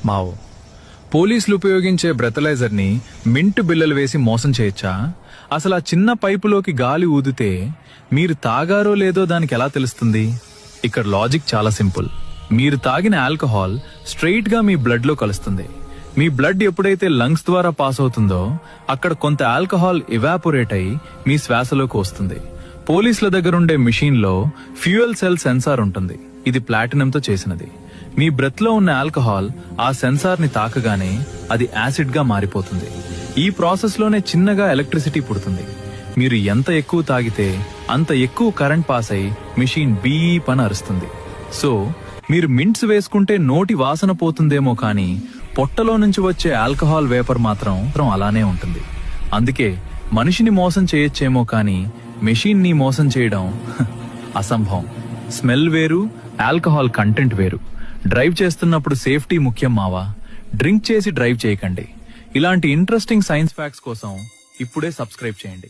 Mao పోలీసులు ఉపయోగించే బ్రెతలైజర్ ని మింట్ బిల్లలు వేసి మోసం చేయొచ్చా? అసలు ఆ చిన్న పైపులోకి గాలి ఊదితే మీరు తాగారో లేదో దానికి ఎలా తెలుస్తుంది? ఇక్కడ లాజిక్ చాలా సింపుల్. మీరు తాగిన ఆల్కహాల్ స్ట్రెయిట్ గా మీ బ్లడ్ లో కలుస్తుంది. మీ బ్లడ్ ఎప్పుడైతే లంగ్స్ ద్వారా పాస్ అవుతుందో అక్కడ కొంత ఆల్కహాల్ ఇవాపొరేట్ అయి మీ శ్వాసలోకి వస్తుంది. పోలీసుల దగ్గరుండే మిషన్ లో ఫ్యూయల్ సెల్ సెన్సార్ ఉంటుంది. ఇది ప్లాటినంతో చేసినది. మీ బ్రెత్ లో ఉన్న ఆల్కహాల్ ఆ సెన్సార్ ని తాకగానే అది యాసిడ్ గా మారిపోతుంది. ఈ ప్రాసెస్ లోనే చిన్నగా ఎలక్ట్రిసిటీ పుడుతుంది. మీరు ఎంత ఎక్కువ తాగితే అంత ఎక్కువ కరెంట్ పాస్ అయి మిషన్ బీఈప్ అని అరుస్తుంది. సో మీరు మింట్స్ వేసుకుంటే నోటి వాసన పోతుందేమో కానీ పొట్టలో నుంచి వచ్చే ఆల్కహాల్ వేపర్ మాత్రం అలానే ఉంటుంది. అందుకే మనిషిని మోసం చేయొచ్చేమో కానీ మెషిన్ ని మోసం చేయడం అసంభవం. స్మెల్ వేరు, ఆల్కహాల్ కంటెంట్ వేరు. డ్రైవ్ చేస్తున్నప్పుడు సేఫ్టీ ముఖ్యం మావా. డ్రింక్ చేసి డ్రైవ్ చేయకండి. ఇలాంటి ఇంట్రెస్టింగ్ సైన్స్ ఫ్యాక్ట్స్ కోసం ఇప్పుడే సబ్స్క్రైబ్ చేయండి.